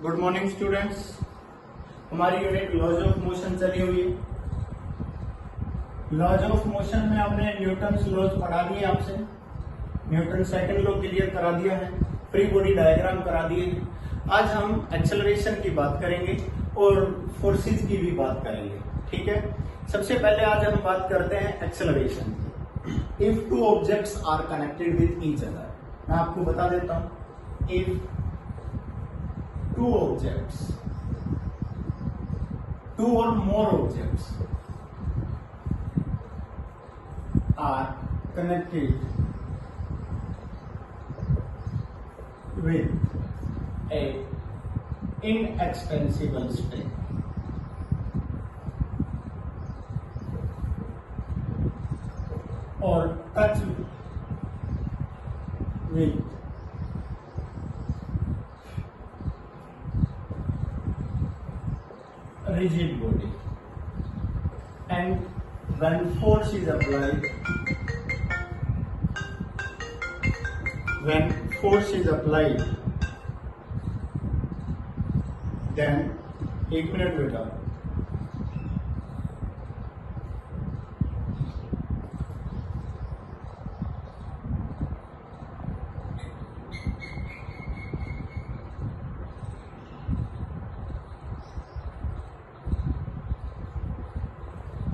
Good morning students. हमारी unit laws of motion चली हुई है। लॉज ऑफ मोशन में आपने न्यूटन्स लॉज पढ़ा दिए, आपसे न्यूटन सेकंड लॉ क्लियर करा दिया है, फ्री बॉडी डायग्राम करा दिए हैं। आज हम एक्सेलरेशन की बात करेंगे और फोर्सेस की भी बात करेंगे। ठीक है, सबसे पहले आज हम बात करते हैं एक्सेलरेशन की। If two objects are connected with each other, मैं आपको बता देता हूं। If two objects, two or more objects are connected with a inextensible string or touch with rigid body, and when force is applied, then एक minute बेटा,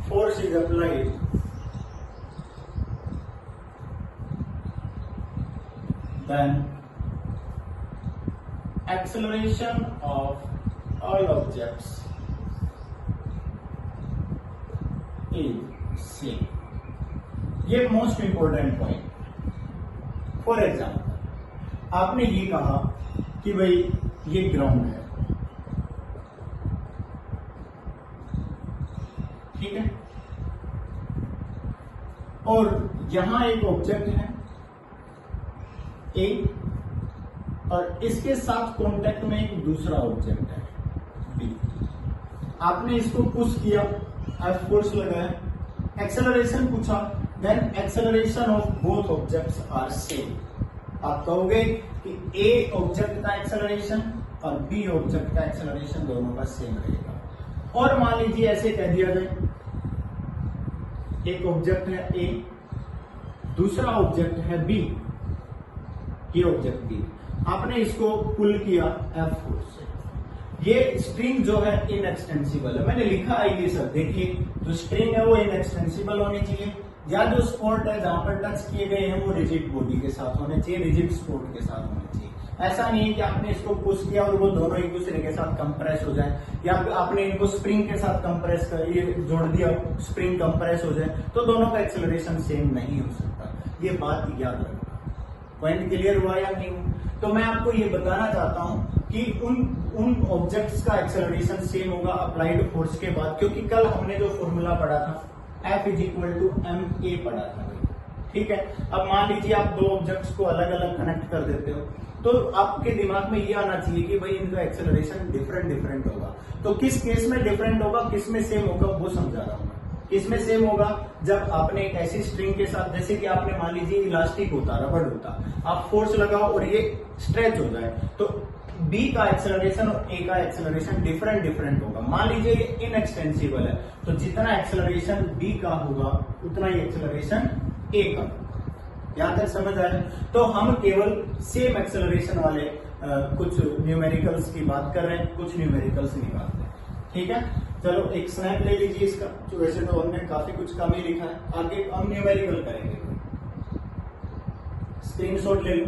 force is applied, then acceleration of all objects is same. ये most important point. For example, आपने ये कहा कि भाई ये ground है, ठीक है, और यहां एक ऑब्जेक्ट है ए, और इसके साथ कांटेक्ट में एक दूसरा ऑब्जेक्ट है बी। आपने इसको पुश किया, एफ फोर्स लगाया, एक्सेलरेशन पूछा, then acceleration of both objects are same. आप कहोगे कि ए ऑब्जेक्ट का एक्सेलरेशन और बी ऑब्जेक्ट का एक्सेलरेशन दोनों का सेम रहेगा। और मान लीजिए ऐसे कह दिया जाए, एक ऑब्जेक्ट है ए, दूसरा ऑब्जेक्ट है बी, ये ऑब्जेक्ट बी, आपने इसको पुल किया एफ फोर्स से। ये स्ट्रिंग जो है इनएक्सटेंसिबल है, मैंने लिखा है ये सब, देखिए जो स्ट्रिंग है वो इनएक्सटेंसिबल होनी चाहिए, या जो स्पोर्ट है जहां पर टच किए गए हैं वो रिजिड बॉडी के साथ होने चाहिए, रिजिड स्पोर्ट के साथ होने चाहिए। ऐसा नहीं है कि आपने इसको पुश किया और वो दोनों एक दूसरे के साथ कंप्रेस हो जाए, या आपने इनको स्प्रिंग के साथ कंप्रेस कर ये जोड़ दिया, स्प्रिंग कंप्रेस हो जाए, तो दोनों का एक्सेलरेशन सेम नहीं हो सकता। ये बात याद रखना। पॉइंट क्लियर हुआ या नहीं? तो मैं आपको ये बताना चाहता हूं कि उन ऑब्जेक्ट्स का एक्सेलरेशन सेम होगा अप्लाइड फोर्स के बाद, क्योंकि कल हमने जो फॉर्मूला पढ़ा था F = ma पढ़ा था। ठीक है, अब मान लीजिए आप दो ऑब्जेक्ट्स को अलग अलग कनेक्ट कर देते हो, तो आपके दिमाग में ये आना चाहिए कि भाई इनका एक्सेलरेशन डिफरेंट होगा। तो किस केस में डिफरेंट होगा, किस में सेम होगा, वो समझा रहा हूं मैं। किसमें सेम होगा, जब आपने एक ऐसी स्ट्रिंग के साथ, जैसे कि आपने मान लीजिए इलास्टिक होता, रबड़ होता, आप फोर्स लगाओ और ये स्ट्रेच हो जाए, तो बी का एक्सेलरेशन और ए का एक्सेलरेशन डिफरेंट होगा। मान लीजिए ये इनएक्सटेंसिबल है, तो जितना एक्सेलरेशन बी का होगा उतना ही एक्सेलरेशन ए का। यहां तक समझ आया? तो हम केवल सेम एक्सेलरेशन वाले कुछ न्यूमेरिकल्स की बात कर रहे हैं, कुछ न्यूमेरिकल्स निकालते हैं। ठीक है, चलो एक स्नैप ले लीजिए इसका, जो वैसे तो हमने काफी कुछ कम ही लिखा है, आगे हम न्यूमेरिकल करेंगे। स्क्रीनशॉट ले लो।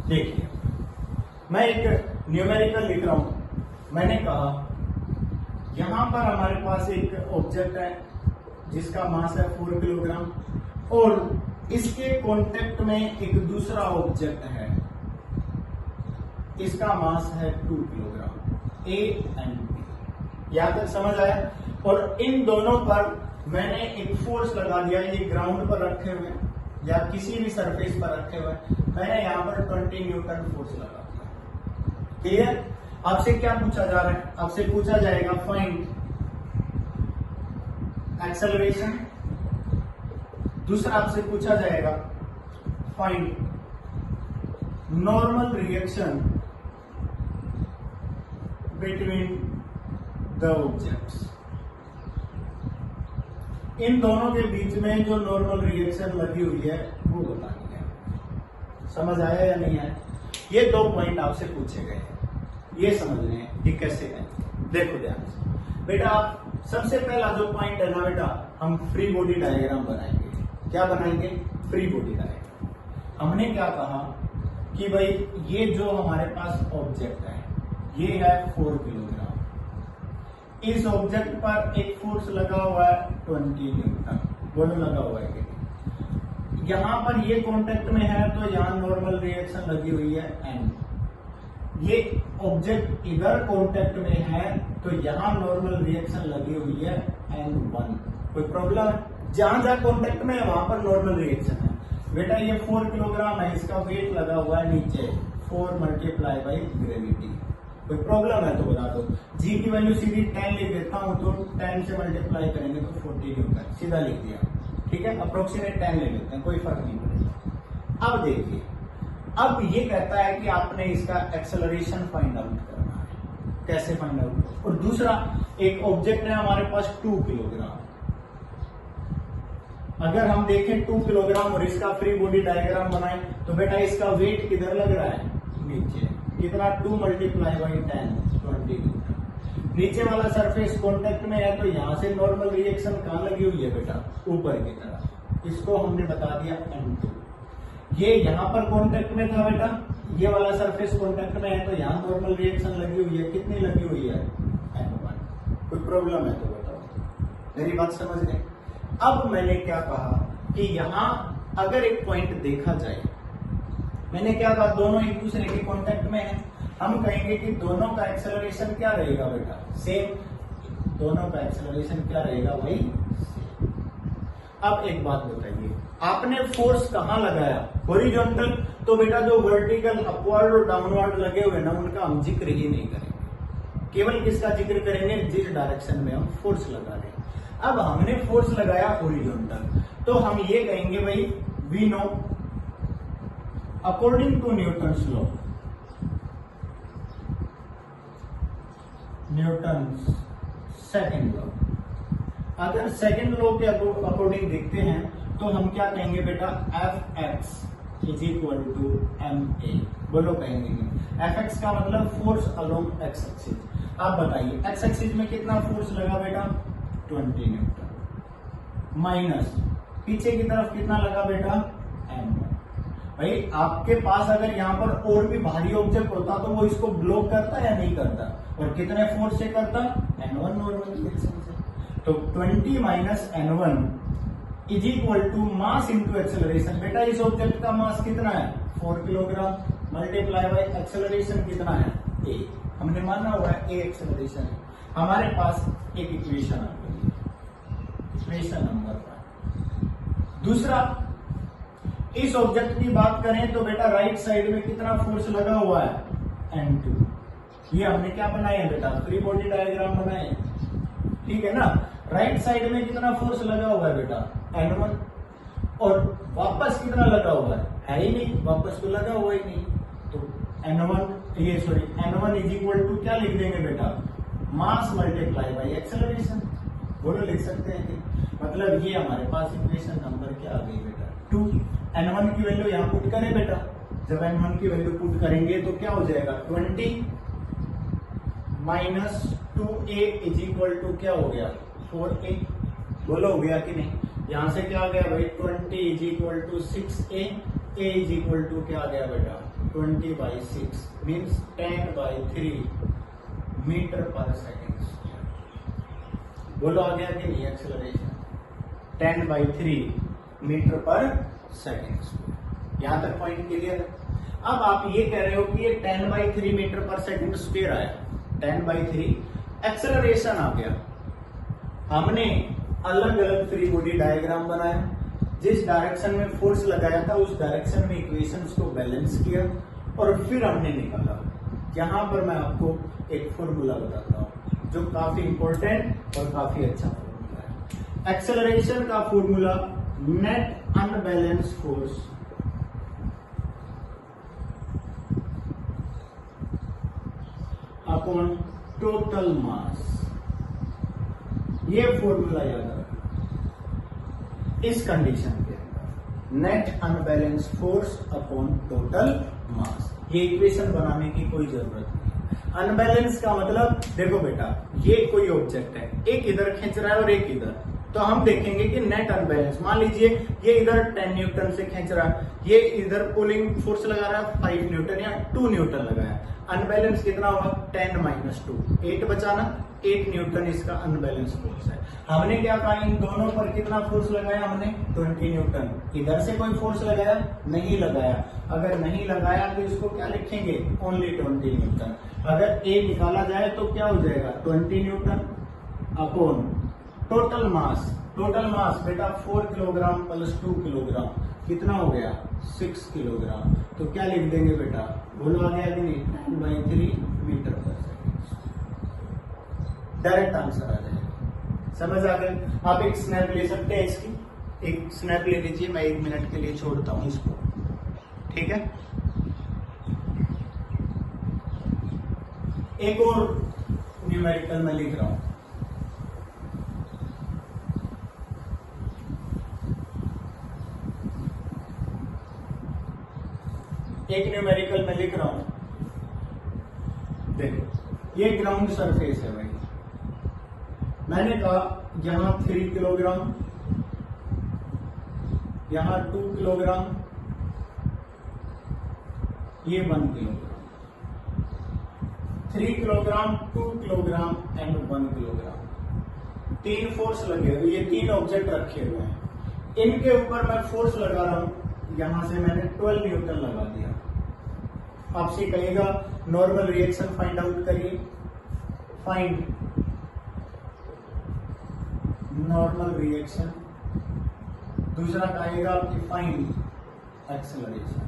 देखिए, मैं एक न्यूमेरिकल लिख रहा हूं। मैंने कहा यहां पर हमारे पास एक ऑब्जेक्ट है जिसका मास है 4 किलोग्राम, और इसके कांटेक्ट में एक दूसरा ऑब्जेक्ट है, इसका मास है 2 किलोग्राम, ए एंड बी। यहां तक समझ आया? और इन दोनों पर मैंने एक फोर्स लगा दिया, ये ग्राउंड पर रखे हुए या किसी भी सरफेस पर रखे हुए, मैंने यहां पर 20 न्यूटन फोर्स लगा दिया। क्लियर? आपसे क्या पूछा जा रहा है? आपसे पूछा जाएगा फाइंड एक्सेलरेशन, दूसरा आपसे पूछा जाएगा find normal reaction between the objects. इन दोनों के बीच में जो नॉर्मल रिएक्शन लगी हुई है वो बतानी है। समझ आया या नहीं आया? ये 2 पॉइंट आपसे पूछे गए हैं, ये समझने हैं कि कैसे करें। देखो ध्यान से बेटा, आप सबसे पहला जो पॉइंट है ना बेटा, हम फ्री बॉडी डायग्राम बनाएंगे। क्या बनाएंगे? Free body diagram. हमने क्या कहा कि भाई ये जो हमारे पास ऑब्जेक्ट है ये है 4 किलोग्राम। इस ऑब्जेक्ट पर एक फोर्स लगा हुआ है 20 न्यूटन। बोलो लगा हुआ है कि यहां पर ये कांटेक्ट में है तो यहां नॉर्मल रिएक्शन लगी हुई है N। ये ऑब्जेक्ट इधर कांटेक्ट में है तो यहां नॉर्मल रिएक्शन लगी हुई है N1। कोई प्रॉब्लम है? जहां जहां कांटेक्ट में है वहां पर नॉर्मल रिएक्शन है। बेटा ये 4 किलोग्राम है, इसका वेट लगा हुआ है नीचे 4 मल्टीप्लाई बाई ग्रेविटी। कोई प्रॉब्लम है तो बता दो। जी की वैल्यू सीधी 10 लिख देता हूं तो 10 से मल्टीप्लाई करेंगे तो 40 न्यूटन, सीधा लिख दिया। ठीक है, अप्रोक्सीमेट 10 ले लेते हैं, कोई फर्क नहीं पड़ेगा। अब देखिए, अब ये कहता है कि आपने इसका एक्सेलरेशन फाइंड आउट करना है। कैसे फाइंड आउट? और दूसरा, एक ऑब्जेक्ट है हमारे पास 2 किलोग्राम। अगर हम देखें 2 किलोग्राम और इसका फ्री बॉडी डायग्राम बनाएं तो बेटा इसका वेट किधर लग रहा है? नीचे। कितना? 2 मल्टीप्लाई बाई 10, 20 न्यूटन। नीचे वाला सरफेस कांटेक्ट में है तो यहां से नॉर्मल रिएक्शन कहां लगी हुई है बेटा? ऊपर की तरफ। इसको हमने बता दिया N2। ये यहां पर कांटेक्ट में था बेटा, ये वाला सरफेस कांटेक्ट में है तो यहां नॉर्मल रिएक्शन लगी हुई है। कितनी लगी हुई है? N1। कोई प्रॉब्लम है तो बताओ। मेरी बात समझ गए? अब मैंने क्या कहा कि यहां अगर एक पॉइंट देखा जाए, मैंने क्या कहा? दोनों एक दूसरे के कांटेक्ट में हैं। हम कहेंगे कि दोनों का एक्सेलरेशन क्या रहेगा बेटा? सेम। दोनों का एक्सेलरेशन क्या रहेगा भाई? सेम। अब एक बात बताइए, आपने फोर्स कहां लगाया? हॉरिजॉन्टल। तो बेटा जो वर्टिकल अपवर्ड और डाउनवर्ड लगे हुए ना उनका हम जिक्र ही नहीं करेंगे। केवल किसका जिक्र करेंगे? जिस डायरेक्शन में हम फोर्स लगा रहे हैं। अब हमने फोर्स लगाया हॉरिजॉन्टल तो हम ये कहेंगे भाई we know according to Newton's law, Newton's second law. अगर सेकंड लॉ के अकॉर्डिंग देखते हैं तो हम क्या कहेंगे बेटा? Fx is equal to ma। बोलो कहेंगे Fx का मतलब फोर्स अलोंग एक्स एक्सिस। आप बताइए एक्स एक्सिस में कितना फोर्स लगा बेटा? 20 न्यूटन। माइनस पीछे की तरफ कितना लगा बेटा? M1। भाई आपके पास अगर यहाँ पर और भी भारी ऑब्जेक्ट होता तो वो इसको ब्लॉक करता या नहीं करता? और कितने फोर्स से करता? N1 नॉर्मल रिएक्शन से। तो 20 minus N1 is equal to mass into acceleration. बेटा इस ऑब्जेक्ट का मास कितना है? 4 किलोग्राम मल्टीप्लाई बाई एक्सेलरेशन कितना है? A। हमने माना हुआ है A एक्सेलरेशन है। हमारे पास एक इक्वेशन आ गई, इक्वेशन नंबर 1। दूसरा, इस ऑब्जेक्ट की बात करें तो बेटा राइट साइड में कितना फोर्स लगा हुआ है? N2। ये हमने क्या बनाया है बेटा? फ्री बॉडी डायग्राम बनाए, ठीक है ना। राइट साइड में कितना फोर्स लगा हुआ है बेटा? N1। और वापस कितना लगा हुआ है ही नहीं, वापस तो लगा हुआ ही नहीं। तो N1 इज इक्वल टू क्या लिख देंगे बेटा? मास मल्टीप्लाई बाई एक्सेलरेशन। बोलो लिख सकते हैं कि मतलब ये हमारे पास इक्वेशन नंबर क्या आ गई बेटा? 2। N1 की वैल्यू यहां पुट करें बेटा। जब N1 की वैल्यू पुट करेंगे तो क्या हो जाएगा? 20 minus 2a is equal to क्या हो गया? 4a। बोलो हो गया कि नहीं? यहां से क्या आ गया भाई? 20 is equal to 6a। a is equal to क्या आ गया बेटा? 20/6 मीन्स 10/3 मीटर पर सेकेंड। बोलो आ गया कि नहीं एक्सेलरेशन? 10/3 metre per second. यहां तक पॉइंट क्लियर है? अब आप ये कह रहे हो कि ये 10/3 मीटर पर सेकेंड स्क्वायर आया, 10/3 एक्सेलरेशन आ गया। हमने अलग अलग फ्री बॉडी डायग्राम बनाया, जिस डायरेक्शन में फोर्स लगाया था उस डायरेक्शन में इक्वेशंस को बैलेंस किया और फिर हमने निकाला। यहां पर मैं आपको एक फॉर्मूला बताता हूं जो काफी इंपॉर्टेंट और काफी अच्छा फॉर्मूला है। एक्सेलरेशन का formula net unbalance force upon total मास। ये फॉर्मूला याद रखना। इस कंडीशन के अंदर net unbalance force upon total मास, ये इक्वेशन बनाने की कोई जरूरत नहीं। अनबैलेंस का मतलब देखो बेटा, ये कोई ऑब्जेक्ट है, एक इधर खींच रहा है और एक इधर, तो हम देखेंगे कि नेट अनबैलेंस, मान लीजिए ये इधर 10 न्यूटन से खींच रहा है, ये इधर पुलिंग फोर्स लगा रहा है 5 न्यूटन या 2 न्यूटन लगाया, अनबैलेंस कितना होगा 10 माइनस 2, 8 बचाना, 8 न्यूटन इसका अनबैलेंस फोर्स है। हमने क्या कहा, इन दोनों पर कितना फोर्स लगाया हमने 20 न्यूटन। इधर से कोई फोर्स लगाया नहीं लगाया, अगर नहीं लगाया तो इसको क्या लिखेंगे, ओनली 20 न्यूटन। अगर ए निकाला जाए तो क्या हो जाएगा 20 न्यूटन अपॉन टोटल मास। टोटल मास बेटा 4 किलोग्राम प्लस 2 किलोग्राम कितना हो गया 6 किलोग्राम। तो क्या लिख देंगे बेटा, बोलो आ गया कि नहीं, 10/3 metre per second. Direct answer आ जाएगा, समझ आ गए। आप एक स्नैप ले सकते हैं इसकी, एक स्नैप ले लीजिए, मैं 1 मिनट के लिए छोड़ता हूं इसको, ठीक है। एक और न्यूमेरिकल मैं लिख रहा हूं, एक न्यूमेरिकल में लिख रहा हूं। देखो ये ग्राउंड सरफेस है भाई, मैंने कहा यहां 3 किलोग्राम, यहां 2 किलोग्राम, ये 1 kilogram, 3 kilogram, 2 kilogram and 1 kilogram. 3 force लगे हुए, ये 3 ऑब्जेक्ट रखे हुए हैं, इनके ऊपर मैं फोर्स लगा रहा हूं, यहां से मैंने 12 न्यूटन लगा दिया। आपसे कहेगा नॉर्मल रिएक्शन फाइंड आउट करिए, फाइंड नॉर्मल रिएक्शन। दूसरा कहेगा कि फाइंड एक्सेलरेशन।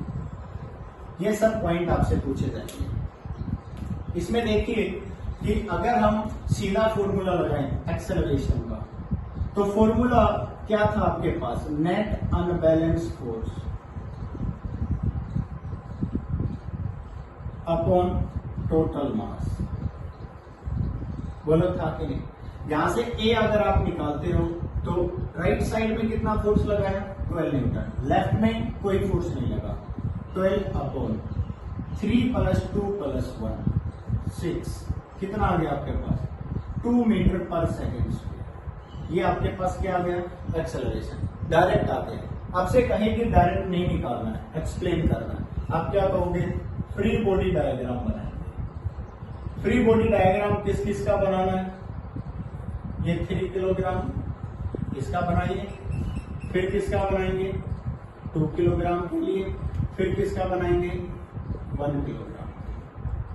ये सब पॉइंट आपसे पूछे जाएंगे। इसमें देखिए कि अगर हम सीधा फॉर्मूला लगाएं एक्सेलरेशन का, तो फॉर्मूला क्या था आपके पास, net unbalance force upon total mass. बोलो था कि नहीं। यहां से ए अगर आप निकालते हो तो राइट साइड में कितना फोर्स लगा है 12 न्यूटन, लेफ्ट में कोई फोर्स नहीं लगा, 12 अपॉन 3 प्लस 2 प्लस 1 6, कितना आ गया आपके पास 2 मीटर पर सेकेंड स्क्वायर। ये आपके पास क्या आ गया एक्सेलरेशन, डायरेक्ट आ गया। आपसे कहें कि डायरेक्ट नहीं निकालना है, एक्सप्लेन करना है, आप क्या कहोगे, फ्री बॉडी डायग्राम बनाएंगे। फ्री बॉडी डायग्राम किस किस का बनाना है, ये 3 किलोग्राम इसका बनाइए, फिर किसका बनाएंगे 2 किलोग्राम के लिए, फिर किसका बनाएंगे 1 किलोग्राम।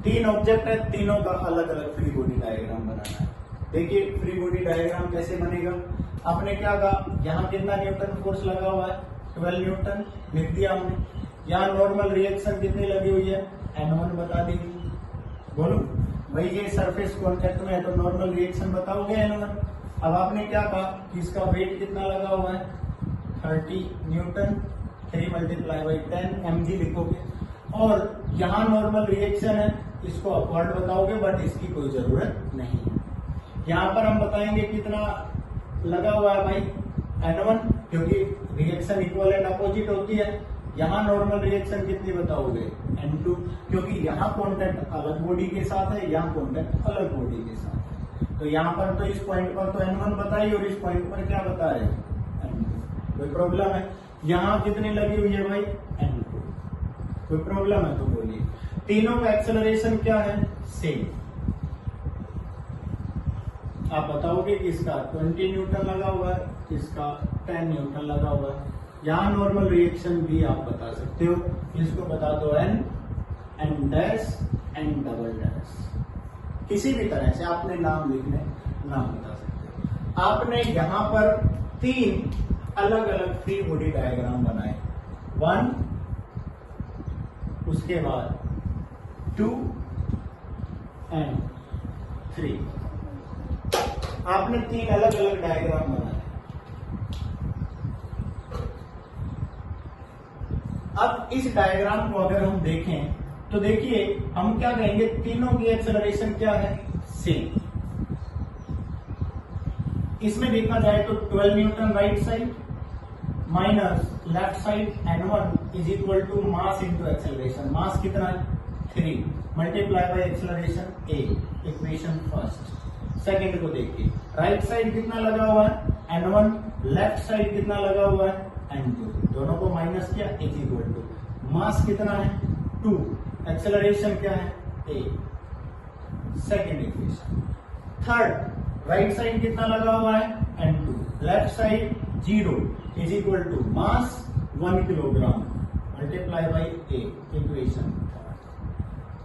3 ऑब्जेक्ट है, तीनों का अलग अलग फ्री बॉडी डायग्राम बनाना है। देखिए फ्री बॉडी डायग्राम कैसे बनेगा, आपने क्या कहा, यहाँ कितना न्यूटन फोर्स लगा हुआ है 12 न्यूटन लिख दिया हमने। यहाँ नॉर्मल रिएक्शन कितनी लगी हुई है N1 बता दीजिए। बोलो भाई ये सरफेस कॉन्टेक्ट में है तो नॉर्मल रिएक्शन बताओगे N1। अब आपने क्या कहा कि इसका वेट कितना लगा हुआ है 30 न्यूटन, 3 × 10 mg लिखोगे। और यहाँ नॉर्मल रिएक्शन है, इसको अपवर्ड बताओगे, बट इसकी कोई जरूरत नहीं है। यहाँ पर हम बताएंगे कितना लगा हुआ है भाई N1, क्योंकि रिएक्शन इक्वल एंड अपोजिट होती है। यहाँ नॉर्मल रिएक्शन कितनी बताओगे N2, क्योंकि यहाँ कॉन्टेक्ट अलग बॉडी के साथ है, यहाँ कॉन्टेक्ट अलग बॉडी के साथ है। तो यहाँ पर तो इस पॉइंट पर तो N1 बताइए और इस पॉइंट पर क्या बता रहे हैं N2। कोई प्रॉब्लम है, यहाँ कितनी लगी हुई है भाई N2, कोई प्रॉब्लम है तो बोलिए। तीनों का एक्सेलरेशन क्या है सेम। आप बताओगे कि इसका 20 न्यूटन लगा हुआ है, इसका 10 न्यूटन लगा हुआ है। यहाँ नॉर्मल रिएक्शन भी आप बता सकते हो, इसको बता दो N, N dash, N double dash, किसी भी तरह से आपने नाम लिखने नाम बता सकते हो। आपने यहाँ पर 3 अलग अलग फ्री बॉडी डायग्राम बनाए, 1, उसके बाद 2 एंड 3। आपने 3 अलग अलग डायग्राम बनाए। अब इस डायग्राम को अगर हम देखें तो देखिए हम क्या कहेंगे, तीनों की एक्सेलरेशन क्या है, सेम। इसमें देखा जाए तो 12 newton right side minus left side n1 is equal to mass into acceleration. Mass कितना है, 3 multiply by acceleration a, equation first. Second को देखिए, राइट साइड कितना लगा हुआ है n1, लेफ्ट साइड कितना लगा हुआ है n2, दोनों को माइनस किया इज इक्वल टू मास कितना है 2, एक्सेलरेशन क्या है a, second equation. Third, right side कितना लगा हुआ है n2, left side 0 is equal to mass 1 kilogram multiply by a, equation.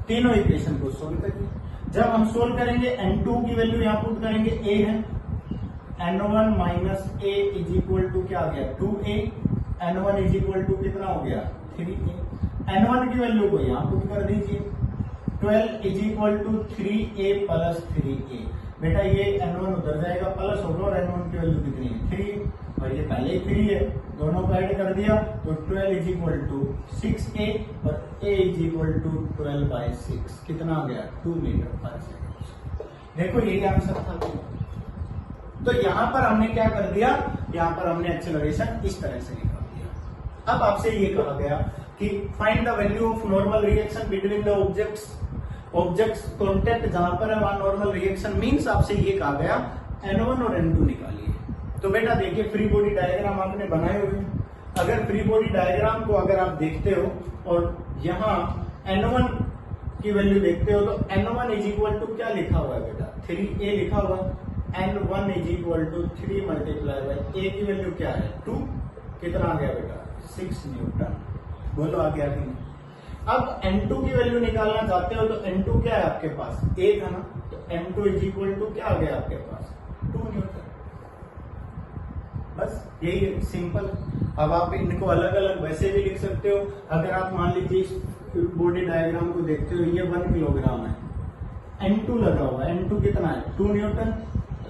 तीनों इक्वेशन को सोल्व करिए। जब हम सोल्व करेंगे n2 की वैल्यू यहां पुट करेंगे, a है, n1 minus a is equal to क्या आ गया 2a, n1 is equal to कितना हो गया 3a। n1 की वैल्यू को यहां पुट कर दीजिए, 12 is equal to 3a plus 3a। बेटा ये n1 उधर जाएगा प्लस होगा और n1 की वैल्यू कितनी है 3, और ये पहले ही 3 है, दोनों को ऐड कर दिया तो 12 इज इक्वल टू 6a और a इज इक्वल टू 12/6, कितना आ गया 2 मीटर पर सेकेंड। देखो यही आंसर था। तो यहां पर हमने क्या कर दिया, यहां पर हमने एक्सेलरेशन इस तरह से निकाल दिया। अब आपसे ये कहा गया कि find the value of normal reaction between the objects contact जहां पर है वहां नॉर्मल रिएक्शन मींस आपसे ये कहा गया n1 और n2 निकालिए। तो बेटा देखिए फ्री बॉडी डायग्राम आपने बनाए हुए हैं, अगर फ्री बॉडी डायग्राम को अगर आप देखते हो और यहाँ n1 की वैल्यू देखते हो तो n1 इज इक्वल टू क्या लिखा हुआ है बेटा 3a लिखा हुआ है, n1 is equal to 3 multiply by a की वैल्यू क्या है 2, कितना आ गया बेटा 6 न्यूटन। बोलो आ गया कि नहीं। अब n2 की वैल्यू निकालना चाहते हो तो n2 क्या है आपके पास, a था ना, तो n2 इज इक्वल टू क्या आ गया आपके पास 2 न्यूटन। बस यही है, सिंपल। अब आप इनको अलग अलग वैसे भी लिख सकते हो। अगर आप मान लीजिए इस बॉडी डायग्राम को देखते हो, ये 1 किलोग्राम है, n2 लगा हुआ है, n2 कितना है 2 न्यूटन,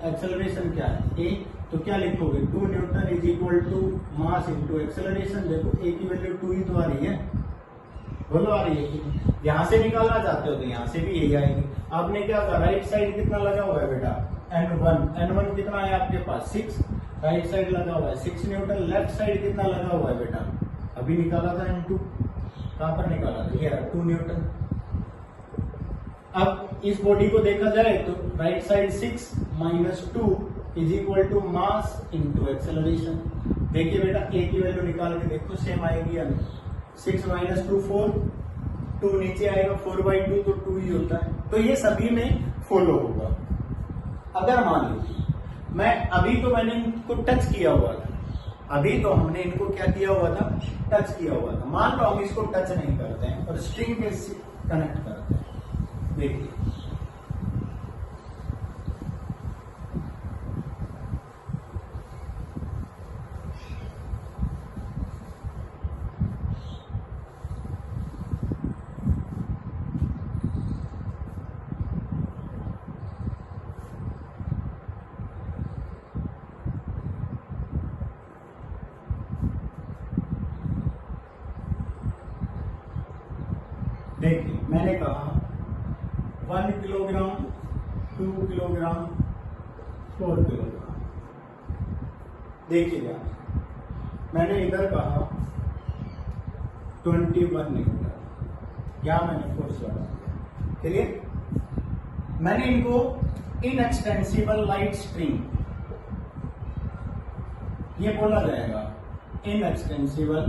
एक्सेलरेशन क्या है a, तो क्या लिखोगे 2 newton is equal to mass into acceleration. देखो a की वैल्यू 2 ही तो आ रही है, बोलो आ रही है। यहां से निकालना चाहते हो तो यहां से भी यही आएगी। आपने क्या कहा, राइट साइड कितना लगा हुआ है बेटा n1 कितना है आपके पास 6, राइट साइड लगा हुआ है 6 न्यूटन, लेफ्ट साइड कितना लगा हुआ है बेटा, अभी निकाला था n2, कहां पर निकाला था ये 2 न्यूटन। अब इस बॉडी को देखा जाए तो right side 6 minus 2 is equal to mass into acceleration. देखिए बेटा a की वैल्यू निकाल के देखो सेम आएगी या नहीं, 6 माइनस 2 4, 2 नीचे आएगा 4/2 तो 2 ही होता है। तो ये सभी में फॉलो होगा। अगर मान लीजिए मैंने इनको टच किया हुआ था, अभी तो हमने इनको क्या किया हुआ था, टच किया हुआ था। मान लो हम इसको टच नहीं करते हैं और स्ट्रिंग के कनेक्ट करते हैं, देखिए देखिए मैंने कहा 1 किलोग्राम 2 किलोग्राम 4 किलोग्राम। देखिएगा मैंने इधर कहा 21 न्यूटन, क्या मैंने फोर्स लगा दिया, क्लियर। मैंने इनको इनएक्सटेंसिबल लाइट स्ट्रिंग ये बोला जाएगा, इनएक्सटेंसिबल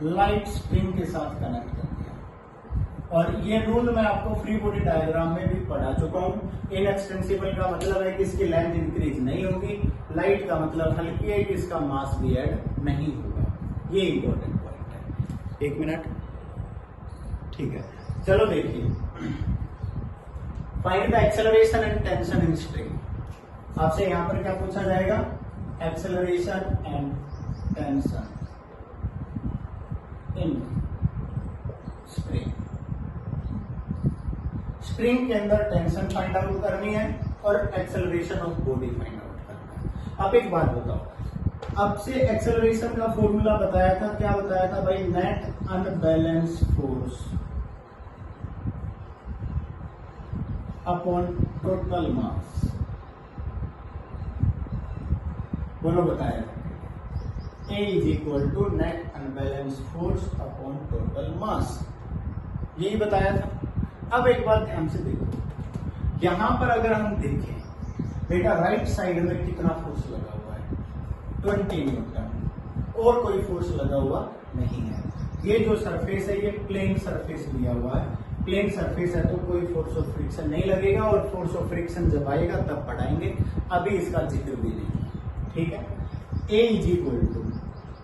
लाइट स्ट्रिंग के साथ कनेक्ट कर दिया। और ये रूल मैं आपको फ्री बॉडी डायग्राम में भी पढ़ा चुका हूं। इनएक्सटेंसिबल का मतलब है कि इसकी लेंथ इंक्रीज नहीं होगी, लाइट का मतलब हल्की है कि इसका मास भी ऐड नहीं होगा। ये इंपॉर्टेंट पॉइंट है। 1 मिनट, ठीक है। चलो देखिए, find the acceleration and tension in string. आपसे यहां पर क्या पूछा जाएगा, acceleration and tension in spring. Spring के अंदर टेंशन फाइंड आउट करनी है और acceleration of body find out करना है। अब एक बात बताओ, अब से एक्सेलरेशन का फॉर्मूला बताया था, क्या बताया था भाई, net unbalance force upon total mass. बोलो बताया A is equal to net unbalance force upon total mass, यही बताया था। अब एक बात ध्यान से देखो, यहां पर अगर हम देखें बेटा राइट साइड में कितना फोर्स लगा हुआ है, 20 न्यूटन, और कोई फोर्स लगा हुआ नहीं है। ये जो सरफेस है ये प्लेन सरफेस लिया हुआ है, प्लेन सरफेस है तो कोई फोर्स ऑफ फ्रिक्शन नहीं लगेगा, और फोर्स ऑफ फ्रिक्शन जब आएगा तब पढ़ाएंगे, अभी इसका जिक्र भी नहीं। ठीक है, A इज इक्वल टू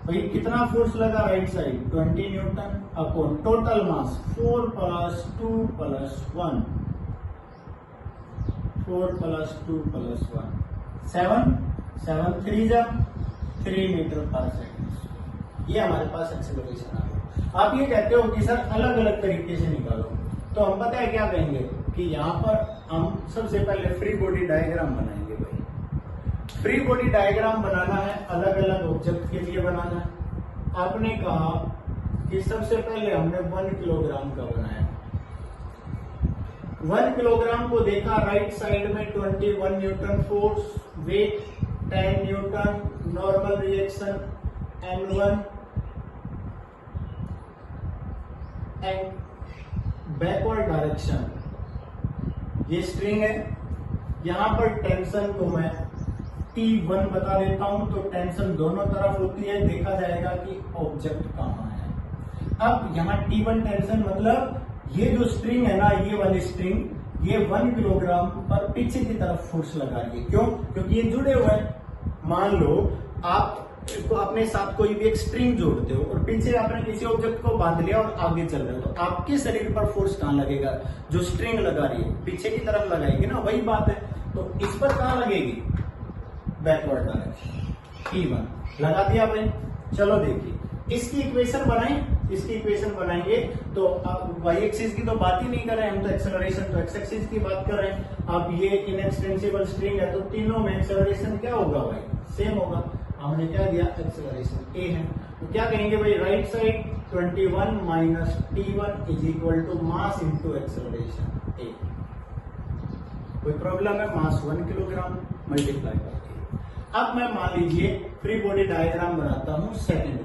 भाई कितना फोर्स लगा right side, 20 Newton upon total मास 4 प्लस 2 प्लस 1, 4 प्लस 2 प्लस 1 7, 7 3 जा 3 मीटर पर सेकेंड। ये हमारे पास एक्सेलरेशन आ गया। आप ये कहते हो कि सर अलग अलग तरीके से निकालो, तो हम पता है क्या कहेंगे कि यहाँ पर हम सबसे पहले फ्री बॉडी डायग्राम बनाएंगे। भाई फ्री बॉडी डायग्राम बनाना है, अलग अलग ऑब्जेक्ट के लिए बनाना है। आपने कहा कि सबसे पहले हमने 1 किलोग्राम का बनाया, 1 किलोग्राम को देखा, राइट साइड में 21 newton force, weight 10 newton, normal reaction N1 and backward direction, ये स्ट्रिंग है। यहां पर टेंशन को मैं T1 बता देता हूं, तो टेंशन दोनों तरफ होती है, देखा जाएगा कि ऑब्जेक्ट कहां है। अब यहाँ T1 टेंशन मतलब ये जो स्ट्रिंग है ना, ये वाली स्ट्रिंग ये 1 किलोग्राम पर पीछे की तरफ फोर्स लगा रही है। क्यों? क्योंकि ये जुड़े हुए हैं। मान लो आप तो अपने साथ कोई भी एक स्ट्रिंग जोड़ते हो और पीछे आपने किसी ऑब्जेक्ट को बांध लिया और आगे चल रहे हो, तो आपके शरीर पर फोर्स कहां लगेगा? जो स्ट्रिंग लगा रही है पीछे की तरफ लगाएगी ना, वही बात है। तो इस पर कहां लगेगी? बैकवर्ड डायरेक्शन, T1 लगा दिया भाई। चलो देखिए इसकी इक्वेशन बनाएं, इसकी इक्वेशन बनाएंगे तो अब वाई एक्सिस की तो बात ही नहीं कर रहे हैं हम, तो एक्सेलरेशन तो एक्स एक्सिस की बात कर रहे हैं। अब ये इनएक्सटेंसिबल स्ट्रिंग है तो तीनों में एक्सेलरेशन क्या होगा भाई? सेम होगा। हमने क्या दिया? एक्सेलरेशन A है, तो क्या कहेंगे भाई? Right side 21 minus T1 is equal to mass into acceleration A। कोई प्रॉब्लम है? मास 1 किलोग्राम मल्टीप्लाई करके। अब मैं मान लीजिए फ्री बॉडी डायग्राम बनाता हूं सेकेंड,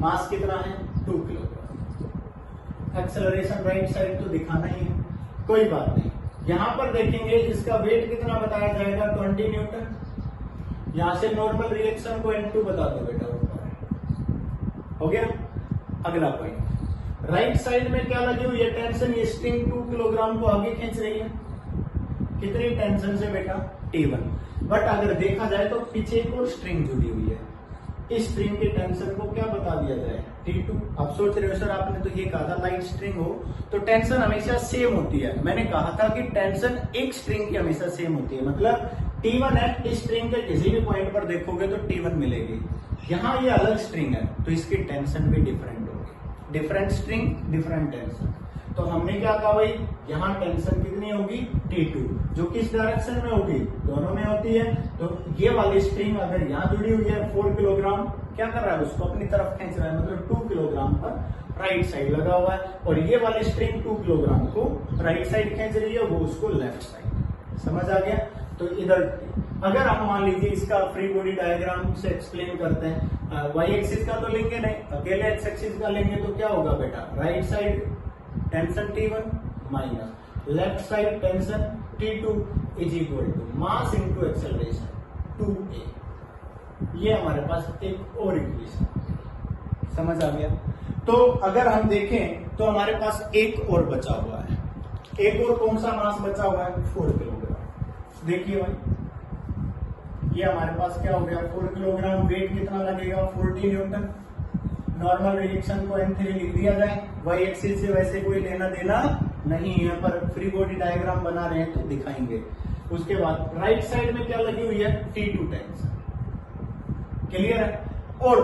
मास कितना है? 2 किलोग्राम। एक्सेलरेशन राइट साइड तो दिखाना ही है, कोई बात नहीं। यहां पर देखेंगे इसका वेट कितना बताया जाएगा? 20 न्यूटन। यहां से नॉर्मल रिएक्शन को N2 बता दो बेटा, ऊपर हो गया। अगला पॉइंट, राइट साइड में क्या लगी हुई है? टेंशन। ये स्ट्रिंग 2 किलोग्राम को आगे खींच रही है, कितनी टेंशन से बेटा? T1। बट अगर देखा जाए तो पीछे एक और स्ट्रिंग जुड़ी हुई है, इस स्ट्रिंग के टेंशन को क्या बता दिया जाए? T2। आप सोच रहे हो सर आपने तो ये कहा था लाइट स्ट्रिंग हो तो टेंशन हमेशा सेम होती है। मैंने कहा था कि टेंशन एक स्ट्रिंग की हमेशा सेम होती है, मतलब T1 है, इस स्ट्रिंग के किसी भी पॉइंट पर देखोगे तो T1 मिलेगी। यहाँ ये अलग स्ट्रिंग है तो इसकी टेंशन भी डिफरेंट होगी, डिफरेंट स्ट्रिंग डिफरेंट टेंशन। तो हमने क्या कहा भाई? यहाँ टेंशन कितनी होगी? T2, जो किस डायरेक्शन में होगी? दोनों में होती है। तो ये वाली स्ट्रिंग अगर यहाँ जुड़ी हुई है 4 किलोग्राम, क्या कर रहा है? उसको अपनी तरफ खींच रहा है, मतलब 2 किलोग्राम पर राइट साइड लगा हुआ है, और ये वाली स्ट्रिंग 2 किलोग्राम को राइट साइड खींच रही है, वो उसको लेफ्ट साइड। समझ आ गया? तो इधर अगर हम मान लीजिए इसका फ्री बॉडी डायग्राम से एक्सप्लेन करते हैं, वाई एक्सिस का तो लेंगे नहीं, अकेले एक्स एक्सिस का लेंगे तो क्या होगा बेटा? Right side tension T1 minus left side tension T2 is equal to mass into acceleration 2A। ये हमारे पास एक और इक्वेशन, समझ आ गया? तो अगर हम देखें तो हमारे पास एक और बचा हुआ है। एक और कौन सा मास बचा हुआ है? 4 किलोग्राम। देखिए भाई ये हमारे पास क्या हो गया? 4 किलोग्राम। वेट कितना लगेगा? 40 न्यूटन। नॉर्मल रिएक्शन को N3 लिख दिया जाए। वाई एक्सिस से वैसे कोई लेना देना नहीं है, पर फ्री बॉडी डायग्राम बना रहे हैं तो दिखाएंगे। उसके बाद राइट साइड में क्या लगी हुई है? T2 tension. क्लियर है? और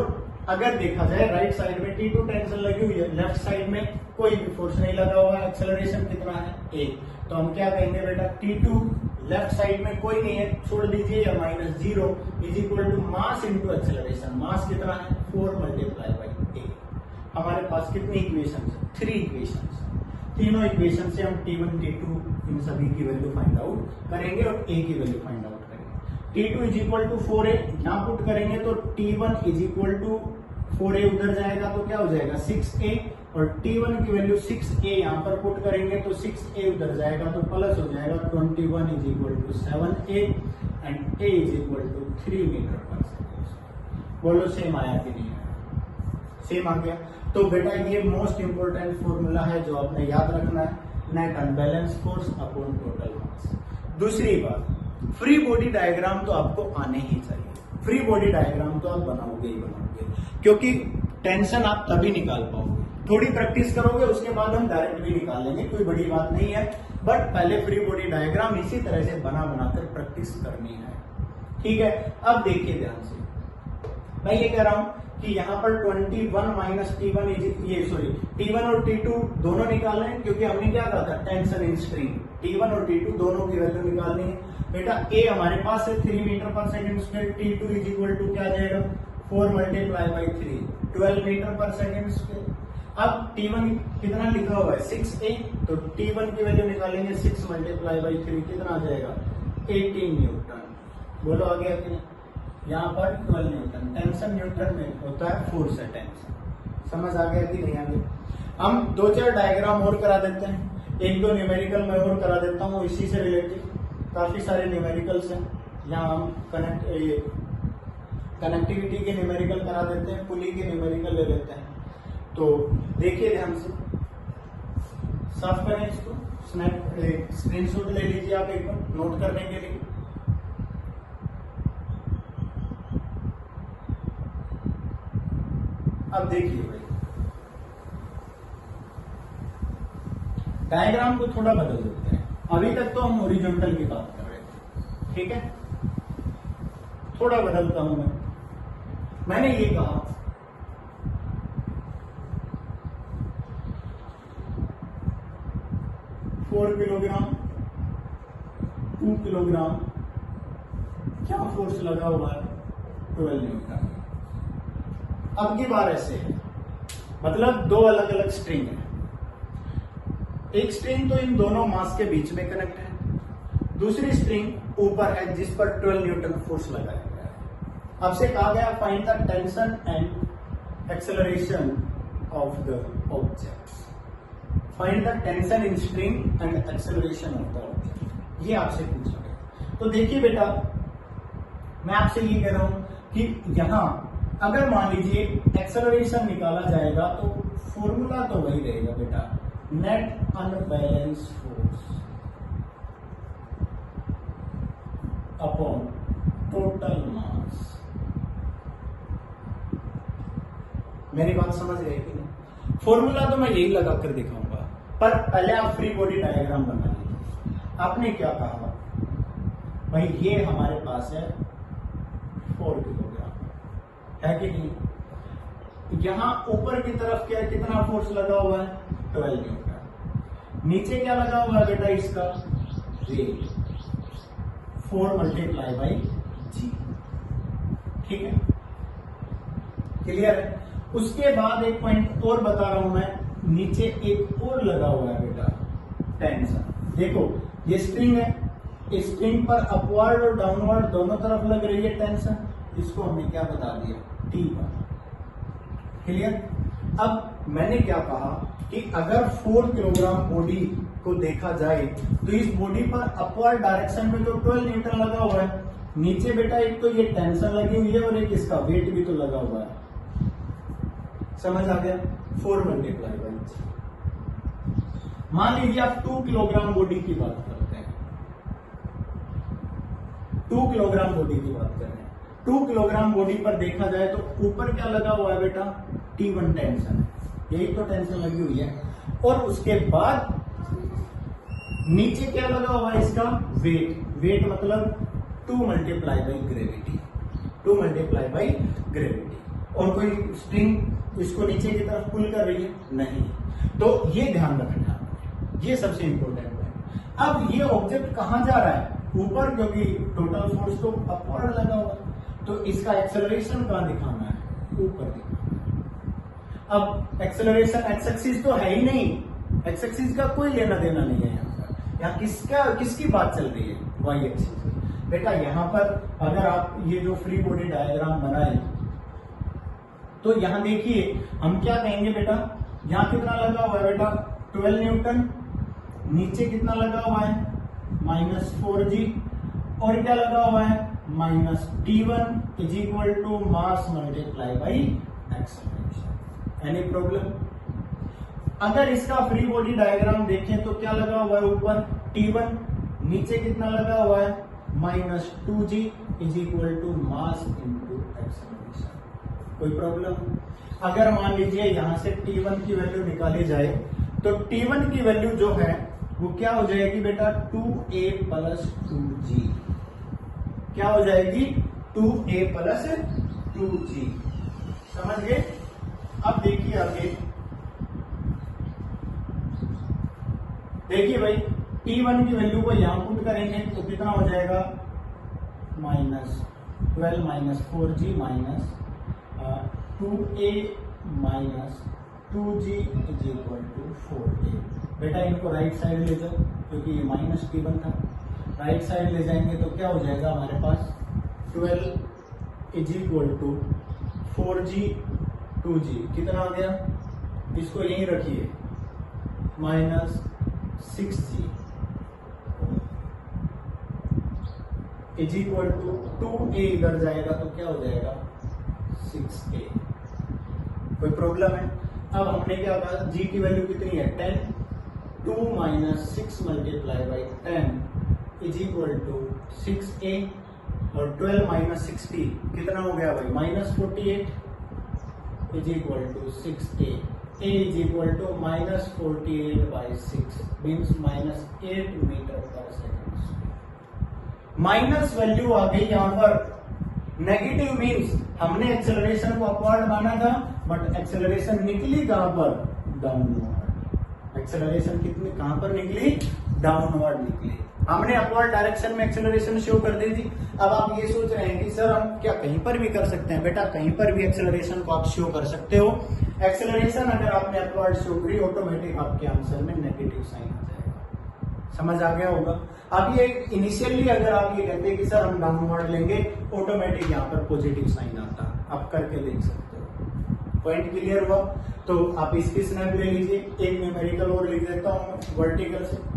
अगर देखा जाए राइट साइड में T2 टेंशन लगी हुई है, लेफ्ट साइड में कोई भी फोर्स नहीं लगा हुआ है, एक्सेलरेशन कितना है? 1। तो हम क्या कहेंगे बेटा? T2 लेफ्ट साइड में कोई नहीं है, छोड़ दीजिए, या -0 is equal to mass into acceleration. Mass कितना है? 4 मल्टीप्लाई बाई 8। हमारे पास कितनी इक्वेशन? 3 इक्वेशन। तीनों इक्वेशन से हम T1 T2 इन सभी की वैल्यू फाइंड आउट करेंगे और A की वैल्यू फाइंड आउट करेंगे। T2 is equal to 4A यहां पुट करेंगे तो T1 is equal to 4A उधर जाएगा तो क्या हो जाएगा 6A, और T1 की वैल्यू 6A यहां पर पुट करेंगे तो 6A उधर जाएगा तो प्लस हो जाएगा 21 is equal to 7A and A is equal to 3 metre per second. बोलो सेम आया कि नहीं आया? सेम आ गया। तो बेटा ये मोस्ट इंपोर्टेंट फॉर्मूला है जो आपने याद रखना है, net unbalance force upon total मास। दूसरी बात, फ्री बॉडी डायग्राम तो आपको आने ही चाहिए। फ्री बॉडी डायग्राम तो आप बनाओगे ही बनाओगे, क्योंकि टेंशन आप तभी निकाल पाओगे। थोड़ी प्रैक्टिस करोगे उसके बाद हम डायरेक्ट भी निकाल लेंगे, कोई बड़ी बात नहीं है, बट पहले फ्री बॉडी डायग्राम इसी तरह से बना बनाकर प्रैक्टिस करनी है। ठीक है, अब देखिए ध्यान से, मैं ये कह रहा हूं कि यहाँ पर 21 माइनस T1 T1 और T2 दोनों निकालने हैं, क्योंकि हमने क्या कहा था टेंशन इन स्ट्रिंग, T1 और T2 दोनों की वैल्यू निकालनी है। बेटा A हमारे पास है 3 metre per second square, T2 is equal to क्या जाएगा 4 multiply by 3 12 metre per second square. अब T1 कितना लिखा हुआ है 6A, तो T1 की वैल्यू निकालेंगे 6 मल्टीप्लाई बाई 3 कितना आ जाएगा 18 न्यूटन। बोलो आ गया कि नहीं? यहाँ पर 12 न्यूटन, टेंशन न्यूटन में होता है फोर्स है टेंशन। समझ आ गया कि नहीं आ गया? हम 2-4 डायग्राम और करा देते हैं, 1-2 न्यूमेरिकल मैं और करा देता हूँ इसी से रिलेटेड, काफी सारे न्यूमेरिकल्स हैं। यहाँ हम कनेक्टिविटी के न्यूमेरिकल करा देते हैं, पुली के न्यूमेरिकल ले लेते हैं। तो देखिए ध्यान से, साफ करें इसको, स्क्रीनशॉट ले लीजिए आप एक बार नोट करने के लिए। अब देखिए भाई, डायग्राम को थोड़ा बदल देते हैं। अभी तक तो हम हॉरिजॉन्टल की बात कर रहे थे, ठीक है, थोड़ा बदलता हूं मैंने ये कहा 4 किलोग्राम 2 किलोग्राम क्या फोर्स लगा हुआ है 12 न्यूटन। अब की बार ऐसे है, मतलब 2 अलग अलग स्ट्रिंग है। एक स्ट्रिंग तो इन दोनों मास के बीच में कनेक्ट है, दूसरी स्ट्रिंग ऊपर है जिस पर 12 न्यूटन फोर्स लगाया गया है। अब से कहा गया find the tension and acceleration of the object. Find the tension in string and acceleration of the object, ये आपसे पूछा गया। तो देखिए बेटा, मैं आपसे ये कह रहा हूं कि यहां अगर मान लीजिए एक्सेलरेशन निकाला जाएगा तो फॉर्मूला तो वही रहेगा बेटा, net unbalance force upon total मास। मेरी बात समझ रहे कि नहीं? फॉर्मूला तो मैं यही लगा कर दिखाऊंगा, पर पहले आप फ्री बॉडी डायग्राम बना लीजिए। आपने क्या कहा भाई, ये हमारे पास है 4 किलोग्राम, है कि नहीं? यहां ऊपर की तरफ क्या कितना फोर्स लगा हुआ है 12 न्यूटन। नीचे क्या लगा हुआ है बेटा इसका वेट 4 मल्टीप्लाई बाई जी। ठीक है, क्लियर है? उसके बाद एक पॉइंट और बता रहा हूं मैं, नीचे एक और लगा हुआ है बेटा टेंशन। देखो ये स्ट्रिंग है, इस स्ट्रिंग पर अपवर्ड और डाउनवर्ड दोनों तरफ लग रही है टेंशन, इसको हमने क्या बता दिया T1। क्लियर? अब मैंने क्या कहा कि अगर 4 किलोग्राम बॉडी को देखा जाए तो इस बॉडी पर अपवर्ड डायरेक्शन में जो 12 न्यूटन लगा हुआ है, नीचे बेटा एक तो ये टेंशन लगी हुई है और एक इसका वेट भी तो लगा हुआ है। समझ आ गया? 4 मल्टीप्लाई बाई। मान लीजिए आप 2 किलोग्राम बॉडी की बात करते हैं, 2 किलोग्राम बॉडी की बात कर रहे हैं। 2 किलोग्राम बॉडी पर देखा जाए तो ऊपर क्या लगा हुआ है बेटा T1 टेंशन, यही तो टेंशन लगी हुई है, और उसके बाद नीचे क्या लगा हुआ है इसका वेट। वेट मतलब 2 multiply by gravity, 2 multiply by gravity. और कोई स्ट्रिंग इसको नीचे की तरफ पुल कर रही है नहीं, तो ये ध्यान रखना, ये सबसे इंपॉर्टेंट है। अब ये ऑब्जेक्ट कहां जा रहा है ऊपर, क्योंकि टोटल फोर्स तो अपवर्ड लगा हुआ, तो इसका एक्सेलरेशन कहां दिखाना है ऊपर दिखाना है। अब एक्सेलरेशन एक्स एक्सिस तो है ही नहीं, एक्स एक्सिस का कोई लेना देना नहीं है यहाँ पर। यहाँ किसकी बात चल रही है, वाई एक्सिस। बेटा यहाँ पर अगर आप ये जो फ्री बॉडी डायग्राम बनाए तो यहाँ देखिए हम क्या कहेंगे बेटा, यहाँ कितना लगा हुआ है बेटा 12 न्यूटन, नीचे कितना लगा हुआ है -4g, और क्या लगा हुआ है -T1 is equal to mass multiply by acceleration. Any problem? अगर इसका फ्री बॉडी डायग्राम देखें तो क्या लगा हुआ है ऊपर T1, नीचे कितना लगा हुआ है -2g is equal to mass into acceleration. कोई प्रॉब्लम? अगर मान लीजिए यहां से T1 की वैल्यू निकाली जाए तो T1 की वैल्यू जो है वो क्या हो जाएगी बेटा 2a प्लस 2g। क्या हो जाएगी 2a प्लस 2g। समझ गए? अब देखिए आगे, देखिए भाई T1 की वैल्यू को यहां पुट करेंगे तो कितना हो जाएगा -12 minus 4g minus 2a minus 2g is equal to 4a। बेटा इनको राइट साइड ले जाओ क्योंकि ये -T1 था, राइट साइड ले जाएंगे तो क्या हो जाएगा हमारे पास 12 is equal to 4g 2g कितना आ गया, इसको यहीं रखिए -6g is equal to 2a, इधर जाएगा तो क्या हो जाएगा 6a। कोई प्रॉब्लम है? अब हमने क्या कहा, g की वैल्यू कितनी है 10, 2 minus 6 multiply by 10 is equal to 6a, और 12 माइनस 60 कितना हो गया भाई -48 is equal to 6a। a is equal to -48 by 6 means -8 metre per second. Minus value आ गई यहाँ पर, नेगेटिव मीन्स हमने एक्सेलरेशन को अपवर्ड माना था बट एक्सेलरेशन निकली कहां पर, डाउनवर्ड। एक्सेलरेशन कितनी कहां पर निकली, डाउनवर्ड निकली। हमने अपवर्ड डायरेक्शन में एक्सेलरेशन शो कर दी थी। अब आप ये सोच रहे हैं कि सर हम क्या कहीं पर भी कर सकते हैं? बेटा कहीं पर भी एक्सेलरेशन को आप शो कर सकते हो। एक्सेलरेशन अगर आपने अपवर्ड शो करी ऑटोमेटिक आपके आंसर में नेगेटिव साइन आ जाएगा। समझ आ गया होगा? अब ये इनिशियली अगर आप ये कहते हैं कि सर हम डाउनवर्ड लेंगे, ऑटोमेटिक यहाँ पर पॉजिटिव साइन आता है। आप करके देख सकते हो। पॉइंट क्लियर हुआ? तो आप इसकी स्नैप ले लीजिए। एक न्यूमेरिकल और लिख देता हूं वर्टिकल से।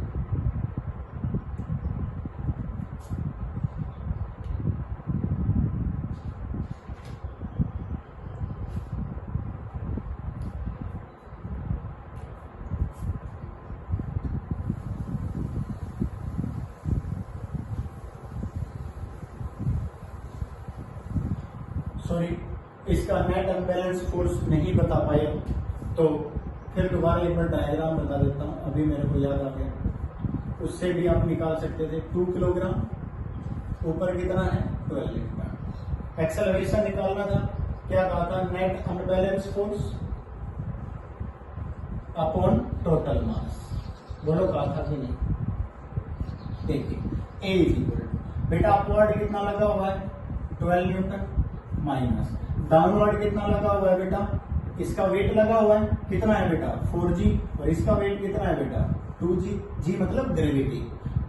सॉरी, इसका नेट अनबैलेंस फोर्स नहीं बता पाए तो फिर दोबारा एक बार डायग्राम बता देता हूं। अभी मेरे को याद आ गया, उससे भी आप निकाल सकते थे। 2 किलोग्राम, ऊपर कितना है 12 न्यूटन। एक्सेलरेशन निकालना था, क्या कहा था, net unbalance force upon total mass. बोलो कहा था कि नहीं? देखिए ए इज इक्वल टू, बेटा अपवर्ड कितना लगा हुआ है 12 न्यूटन माइनस डाउनवर्ड कितना लगा हुआ है बेटा, इसका वेट लगा हुआ है कितना है बेटा 4g, और इसका वेट कितना है बेटा 2g। g मतलब ग्रेविटी,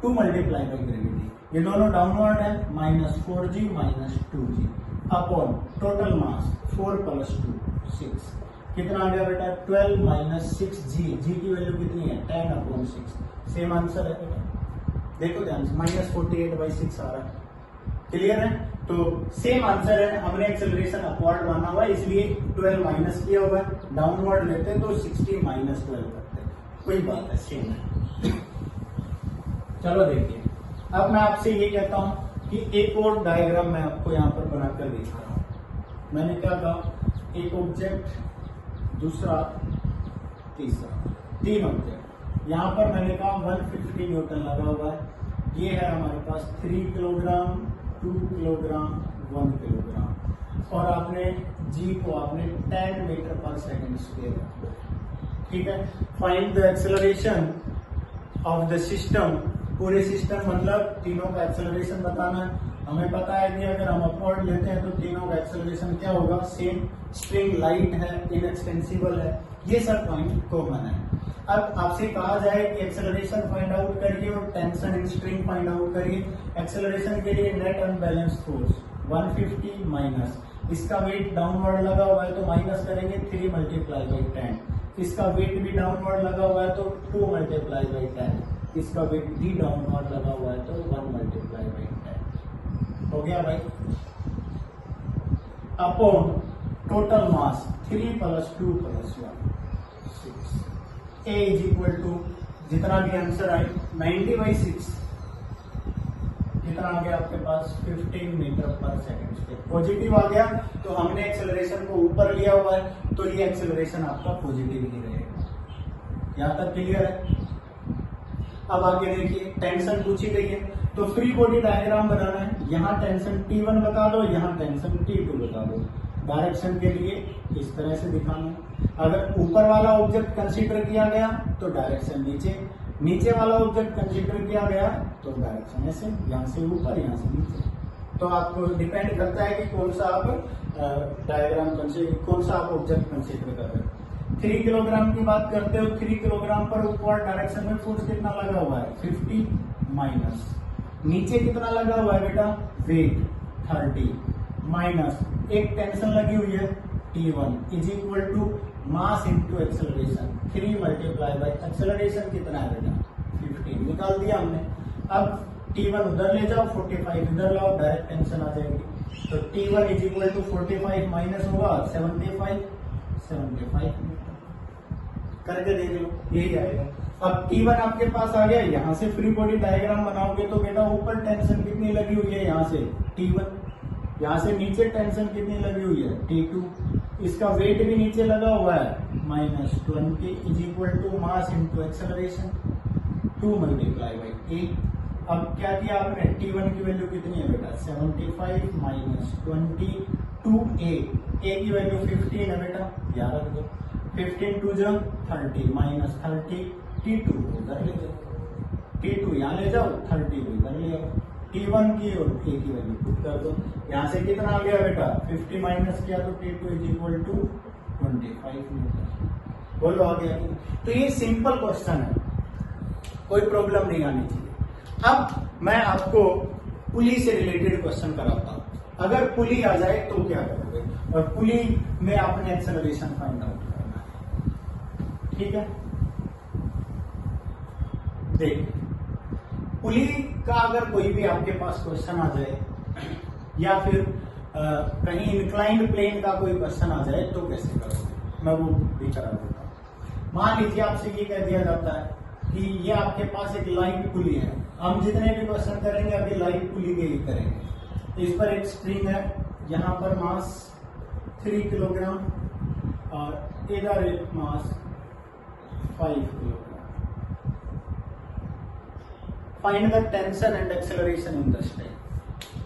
2 मल्टीप्लाई बाई ग्रेविटी। ये दोनों डाउनवर्ड है, -4g minus 2g upon total मास 4 प्लस 2 6 कितना आ गया बेटा 12 माइनस 6g। g की वैल्यू कितनी है 10 अपॉन 6। सेम आंसर है बेटा, देखो ध्यान से -48 बाई 6 आ रहा है। क्लियर है? तो सेम आंसर है। हमने एक्सेलरेशन अपवर्ड माना हुआ इसलिए 12 माइनस किया हुआ है, डाउनवर्ड लेते हैं तो 60 माइनस 12 करते हैं। कोई बात है, सेम है। चलो देखिए, अब मैं आपसे ये कहता हूं कि एक और डायग्राम मैं आपको यहां पर बनाकर दिखा रहा हूं। मैंने क्या कहा, एक ऑब्जेक्ट, दूसरा, तीसरा, 3 ऑब्जेक्ट। यहां पर मैंने कहा 150 न्यूटन लगा हुआ है। ये है हमारे पास 3 किलोग्राम, 2 किलोग्राम, 1 किलोग्राम, और आपने जी को आपने 10 मीटर पर सेकेंड स्क्वायर रखा। ठीक है? Find the acceleration of the system. पूरे सिस्टम मतलब तीनों का एक्सेलरेशन बताना है। हमें पता है कि अगर हम अपवर्ड लेते हैं तो तीनों का एक्सेलरेशन क्या होगा, सेम। स्ट्रिंग लाइट है, इनएक्सटेंसिबल है, ये सब पॉइंट कॉमन है। अब आपसे कहा जाए कि एक्सेलरेशन फाइंड आउट करिए और tension in string find out करिए। एक्सेलरेशन के लिए नेट अनबैलेंस फोर्स 150 माइनस, इसका वेट डाउनवर्ड लगा हुआ है तो माइनस करेंगे 3 मल्टीप्लाई बाई 10, इसका वेट भी डाउनवर्ड लगा हुआ है तो 2 मल्टीप्लाई बाई 10, इसका वेट भी डाउनवर्ड लगा हुआ है तो 1 मल्टीप्लाई बाई 10। हो गया भाई। Upon total mass 3 + 2 + 1 6, A is equal to जितना भी आंसर आए 90/6, कितना आ गया आपके पास 15 मीटर पर सेकंड। पॉजिटिव आ गया तो हमने एक्सेलरेशन को ऊपर लिया हुआ है तो ये एक्सेलरेशन आपका पॉजिटिव ही रहेगा। यहां तक क्लियर है। अब आगे देखिए, टेंशन पूछी गई है तो फ्री बॉडी डायग्राम बनाना है। यहाँ टेंशन T1 बता दो, यहाँ टेंशन T2 बता दो। डायरेक्शन के लिए इस तरह से दिखाना है। अगर ऊपर वाला ऑब्जेक्ट कंसीडर किया गया तो डायरेक्शन नीचे, नीचे वाला ऑब्जेक्ट कंसीडर किया गया तो डायरेक्शन ऐसे, यहाँ से ऊपर यहाँ से नीचे। तो आपको डिपेंड करता है कि कौन सा आप डायग्राम कौन सा आप ऑब्जेक्ट कंसीडर कर रहे हो। 3 किलोग्राम की बात करते हो, 3 किलोग्राम पर ऊपर डायरेक्शन में फोर्स कितना लगा हुआ है 50 माइनस, नीचे कितना लगा हुआ है बेटा वेट 30 माइनस एक टेंशन लगी हुई है T1 is equal to mass into acceleration 3 multiply by acceleration कितना है बेटा 15 निकाल दिया हमने। अब T1 उधर ले जाओ 45 इधर लाओ, डायरेक्ट टेंशन आ जाएगी। तो T1 is equal to 45 minus होगा 75 करके देख लो, यही आएगा। अब T1 आपके पास आ गया, यहाँ से फ्री बॉडी डायग्राम बनाओगे तो बेटा ऊपर टेंशन कितनी लगी हुई है यहाँ से T1, यहाँ से नीचे टेंशन कितनी लगी हुई है T2, इसका वेट भी नीचे लगा हुआ है -20 is equal to mass into acceleration 2 multiply by 8। अब क्या किया आपने, T1 की वैल्यू कितनी है बेटा 75 माइनस 20 2A, A की वैल्यू 15 है बेटा, याद रख दो 15 2 जा 30 माइनस 30 T2 उधर ले जाओ, T2 यहाँ ले जाओ 30 इधर ले आओ, T1 की और A की वैल्यू पुट कर दो। यहाँ से कितना आ गया बेटा 50 माइनस किया तो T2 is equal to 25 metre. बोलो आ गया। तो ये सिंपल क्वेश्चन है, कोई प्रॉब्लम नहीं आनी चाहिए। अब मैं आपको पुली से रिलेटेड क्वेश्चन कराता हूं। अगर पुली आ जाए तो क्या करोगे, और पुली में आपने एक्सेलरेशन फाइंड आउट करना है, ठीक है। देख, पुली का अगर कोई भी आपके पास क्वेश्चन आ जाए या फिर कहीं इंक्लाइंड प्लेन का कोई क्वेश्चन आ जाए तो कैसे करोगे, मैं वो भी करा देता हूं। मान लीजिए आपसे ये कह दिया जाता है कि ये आपके पास एक लाइट पुली है, हम जितने भी क्वेश्चन करेंगे अभी लाइट पुली के ही करेंगे। इस पर एक स्प्रिंग है, यहाँ पर मास 3 किलोग्राम और इधर एक मास 5 kilogram. Find the tension and acceleration in the string.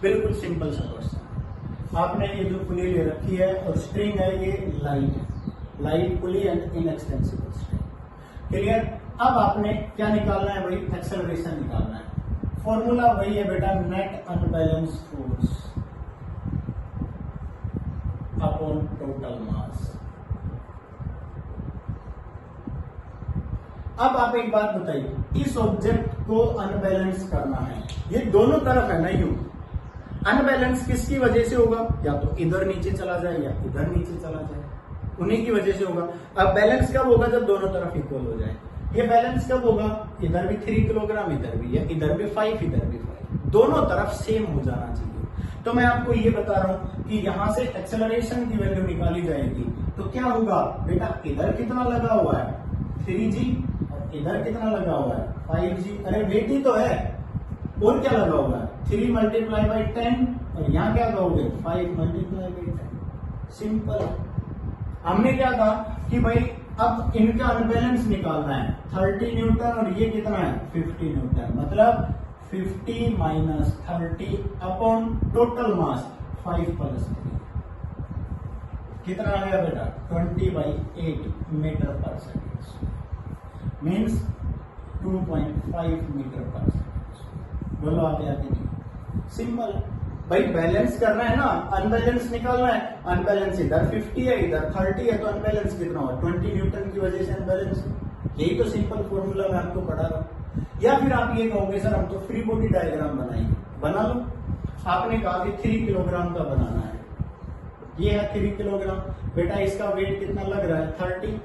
बिल्कुल सिंपल सा क्वेश्चन। आपने ये जो पुली ले रखी है और स्ट्रिंग है ये लाइट है, light pulley and inextensible string, clear. अब आपने क्या निकालना है भाई, एक्सेलरेशन निकालना है। फॉर्मूला वही है बेटा, net unbalance force upon total मास। अब आप एक बात बताइए, इस ऑब्जेक्ट को अनबैलेंस करना है, ये दोनों तरफ है ना यूं, अनबैलेंस किसकी वजह से होगा, या तो इधर नीचे चला जाए या इधर नीचे चला जाए, उन्हीं की वजह से होगा। अब बैलेंस कब होगा, जब दोनों तरफ इक्वल हो जाए। ये बैलेंस कब होगा, इधर भी 3 किलोग्राम इधर भी है, इधर भी 5 इधर भी 5, दोनों तरफ सेम हो जाना चाहिए। तो मैं आपको ये बता रहा हूं कि यहां से एक्सेलरेशन की वैल्यू निकाली जाएगी तो क्या होगा बेटा, इधर कितना लगा हुआ है 3G और इधर कितना लगा हुआ है 5G। अरे वेट ही तो है, और क्या लगा हुआ है 3 मल्टीप्लाई बाई 10 और यहाँ क्या कहोगे 5 मल्टीप्लाई बाई 10। सिंपल। हमने क्या कहा कि भाई अब इनका अनबैलेंस निकालना है, 30 न्यूटन और ये कितना है 50 न्यूटन, मतलब 50 माइनस 30 अपॉन टोटल मास 5 + 3 कितना आ गया बेटा 20/8 metre per second, means 2.5 metre per second. बोलो आ गया कि नहीं, सिंपल। भाई बैलेंस करना है ना, अनबैलेंस निकालना है, अनबैलेंस इधर 50 है इधर 30 है तो अनबैलेंस कितना हुआ 20 न्यूटन की वजह से अनबैलेंस। यही तो सिंपल फॉर्मूला मैं आपको पढ़ा रहा हूं। या फिर आप ये कहोगे सर हम तो फ्री बॉडी डायग्राम बनाएंगे, बना लो। आपने कहा कि 3 किलोग्राम का बनाना है, ये है 3 किलोग्राम। बेटा इसका वेट कितना लग रहा है 30,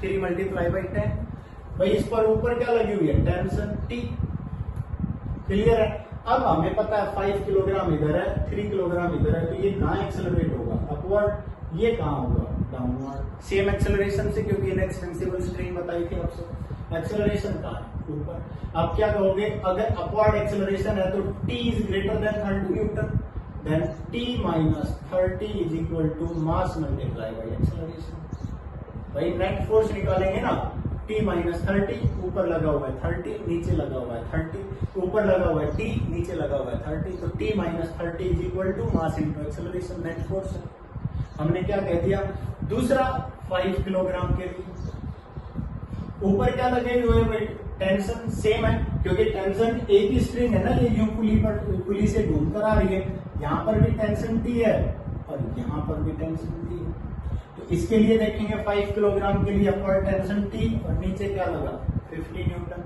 3 मल्टीप्लाई बाई 10। भाई इस पर ऊपर क्या लगी हुई है टेंशन T, क्लियर है। अब हमें पता है 5 किलोग्राम इधर है, 3 किलोग्राम इधर है, तो ये कहाँ एक्सेलरेट होगा अपवर्ड, ये कहाँ होगा डाउनवर्ड। सेम एक्सेलरेशन से, क्योंकि इनएक्सटेंसिबल स्ट्रिंग बताई थी आपसे। एक्सेलरेशन कहाँ है ऊपर। आप क्या कहोगे अगर अपवर्ड एक्सेलरेशन है तो T is greater than 30 newton, then T minus 30 is equal to mass multiply by acceleration. भाई नेट फोर्स निकालेंगे ना, T माइनस 30, ऊपर लगा हुआ है 30, नीचे लगा हुआ है 30, ऊपर लगा हुआ है T, नीचे लगा हुआ है 30, तो T minus 30 is equal to mass into acceleration, net force है। हमने क्या कह दिया। दूसरा 5 किलोग्राम के लिए ऊपर क्या लगे हुए भाई टेंशन सेम है, क्योंकि टेंशन एक ही स्ट्रिंग है ना, ये यूं पुली से घूम कर आ रही है। यहाँ पर भी टेंशन T है और यहाँ पर भी टेंशन T है। तो इसके लिए देखेंगे 5 किलोग्राम के लिए अपवर्ड टेंशन T और नीचे क्या लगा 50 न्यूटन।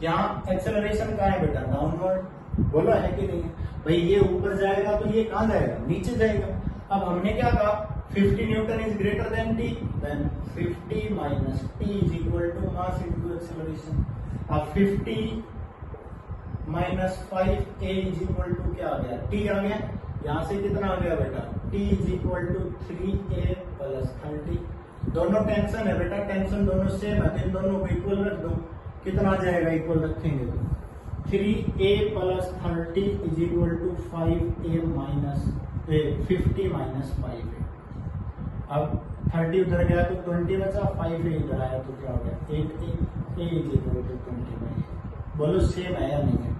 यहाँ एक्सेलरेशन कहाँ है बेटा डाउनवर्ड, बोला है कि नहीं है। भाई ये ऊपर जाएगा तो ये कहाँ जाएगा नीचे जाएगा। अब हमने क्या कहा 50 newton is greater than T, then 50 minus T is equal to mass into acceleration. अब 50 minus 5A is equal to क्या आ गया T आ गया। यहाँ से कितना आ गया बेटा T is equal to 3A plus 30। दोनों टेंशन है बेटा, टेंशन दोनों सेम है, इन दोनों को इक्वल रख दो। कितना आ जाएगा इक्वल रखेंगे तो 3A plus 30 is equal to 5A minus 50 minus 5A। अब 30 उधर गया तो 20 बचा, 5A इधर आया तो क्या हो गया 8A इज इक्वल टू 20। बोलो सेम है या नहीं है।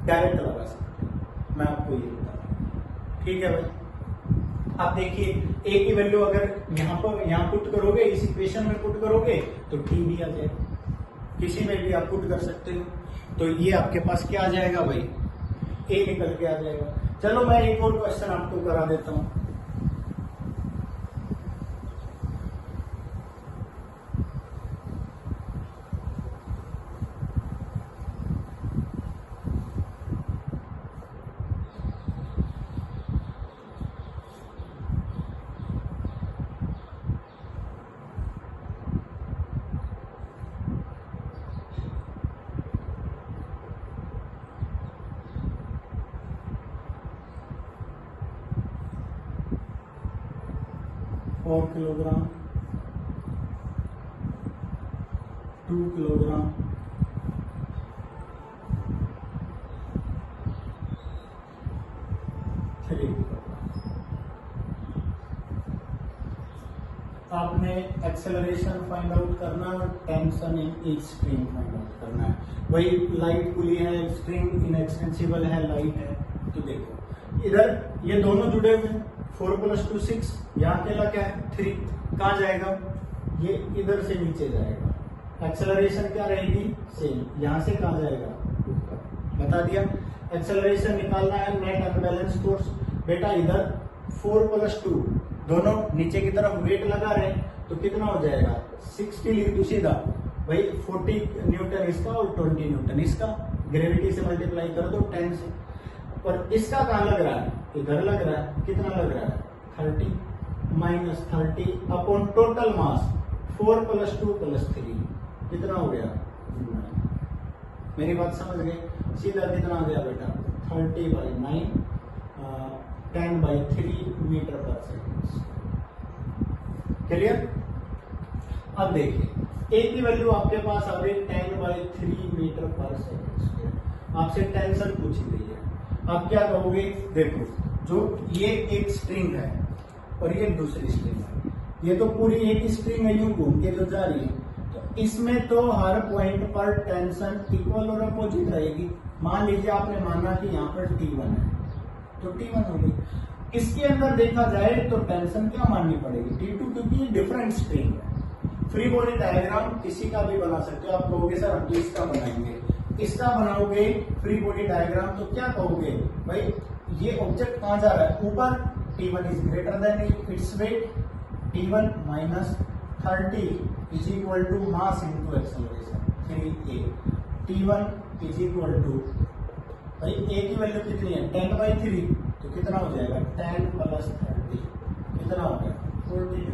डायरेक्ट लगा सकते हैं, मैं आपको ये बता रहा हूं, ठीक है भाई। आप देखिए A की वैल्यू अगर यहाँ पुट करोगे, इस इक्वेशन में पुट करोगे तो T भी आ जाएगा, किसी में भी आप पुट कर सकते हो। तो ये आपके पास क्या आ जाएगा भाई A निकल के आ जाएगा। चलो मैं एक और क्वेश्चन आपको करा देता हूं। Four kilogram, 2 kilogram, 3 kilogram. आपने एक्सेलरेशन फाइंड आउट करना है, tension in each string find out करना है। वही लाइट पुली है, स्ट्रिंग इनएक्सटेंसिबल है, लाइट है। तो देखो इधर ये दोनों जुड़े हुए हैं, 4 + 2 6, यहाँ अकेला क्या है 3, कहाँ जाएगा ये इधर से नीचे जाएगा। एक्सेलरेशन क्या रहेगी सेम, यहाँ से कहाँ जाएगा ऊपर, बता दिया। एक्सेलरेशन निकालना है नेट अनबैलेंस फोर्स। बेटा इधर 4 + 2 दोनों नीचे की तरफ वेट लगा रहे हैं तो कितना हो जाएगा 60 लिख दो सीधा भाई, 40 न्यूटन इसका और 20 न्यूटन इसका, ग्रेविटी से मल्टीप्लाई कर दो 10 से। और इसका कहाँ लग रहा है इधर लग रहा है, कितना लग रहा है 30 माइनस 30 अपॉन टोटल मास 4 + 2 + 3 कितना हो गया। मेरी बात समझ गए, सीधा कितना आ गया बेटा 30/9 10/3 मीटर पर सेकेंड। क्लियर। अब देखिए ए की वैल्यू आपके पास आ गई 10/3 मीटर पर सेकेंड। आपसे टेंशन पूछी गई है, आप क्या कहोगे। देखो जो ये एक स्ट्रिंग है और ये दूसरी स्ट्रिंग है, ये तो पूरी एक स्ट्रिंग है यूं घूम के जो जा रही है, तो इसमें तो हर पॉइंट पर टेंशन इक्वल और अपोजिट रहेगी। मान लीजिए आपने माना कि यहाँ पर T1 है तो T1 हो गई। इसके अंदर देखा जाए तो टेंशन क्या माननी पड़ेगी T2, क्योंकि ये डिफरेंट स्ट्रिंग है। फ्री बॉडी डायग्राम किसी का भी बना सकते हो। आप कहोगे सर हम तो इसका बनाएंगे, इसका बनाओगे फ्री बॉडी डायग्राम तो क्या कहोगे भाई ये ऑब्जेक्ट कहां जा रहा है ऊपर, T1 is greater than its weight, T1 minus 30 is equal to mass into acceleration 3a। T1 is equal to, भाई a की वैल्यू कितनी है 10/3, तो कितना हो जाएगा 10 प्लस 30 कितना हो गया 40।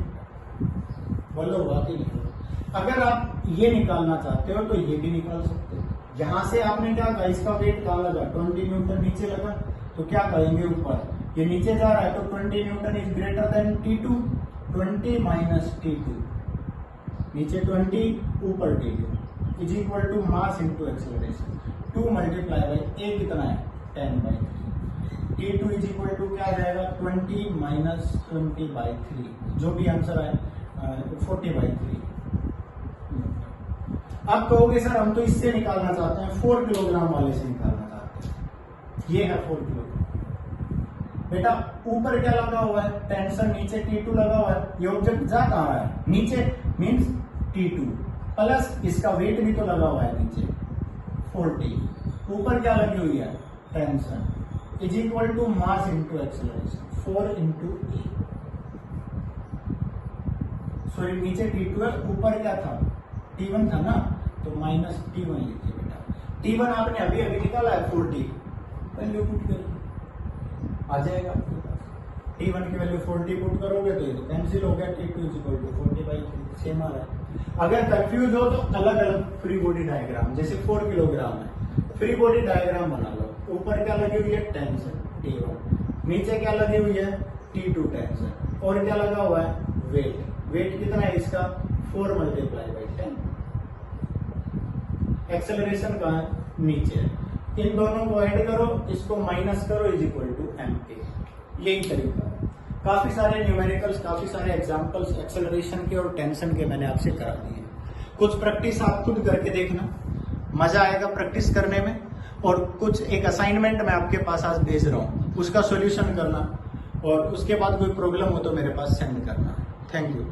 बोलो हुआ कि नहीं? अगर आप ये निकालना चाहते हो तो ये भी निकाल सकते हो। यहां से आपने क्या कहा, इसका वेट कहाँ लगा 20 न्यूटन नीचे लगा, तो क्या करेंगे ऊपर, ये नीचे जा रहा है तो 20 newton is greater than T2, 20 minus T2, नीचे 20 ऊपर T2 is equal to mass into acceleration 2 multiply by A कितना है 10/3। T2 इज इक्वल टू क्या आ जाएगा 20 माइनस 20/3, जो भी आंसर है 40/3। अब कहोगे सर हम तो इससे निकालना चाहते हैं, 4 किलोग्राम वाले से निकालना चाहते हैं। ये है 4 किलोग्राम। बेटा ऊपर क्या लगा हुआ है टेंशन, नीचे T2 लगा हुआ है, ये ऑब्जेक्ट जा कहाँ रहा है नीचे, मींस T2 प्लस इसका वेट भी तो लगा हुआ है नीचे 40, ऊपर क्या लगी हुई है tension, is equal to mass into acceleration 4 into a. Sorry नीचे T2 है, ऊपर क्या था T1 था ना, तो माइनस T1 लिखिए बेटा। T1 आपने अभी अभी निकाला है 40, वैल्यू पुट करिए आ जाएगा आपके पास। T1 की वैल्यू 40 पुट करोगे तो ये तो कैंसिल हो गया, T2 is equal to 40/3 same आ रहा है। अगर कंफ्यूज हो तो अलग अलग फ्री बॉडी डायग्राम, जैसे 4 किलोग्राम है फ्री बॉडी डायग्राम बना लो। ऊपर क्या लगी हुई है टेंशन T1, नीचे क्या लगी हुई है T2 टेंशन, और क्या लगा हुआ है वेट। वेट कितना है इसका 4 मल्टीप्लाई बाई 10। एक्सेलरेशन कहाँ है नीचे है, इन दोनों को ऐड करो, इसको माइनस करो, इज इक्वल टू mk। यही तरीका है। काफी सारे न्यूमेरिकल्स, काफी सारे एग्जांपल्स एक्सेलरेशन के और टेंशन के मैंने आपसे करा दिए। कुछ प्रैक्टिस आप खुद करके देखना, मजा आएगा प्रैक्टिस करने में। और कुछ एक असाइनमेंट मैं आपके पास आज भेज रहा हूँ, उसका सॉल्यूशन करना, और उसके बाद कोई प्रॉब्लम हो तो मेरे पास सेंड करना। Thank you.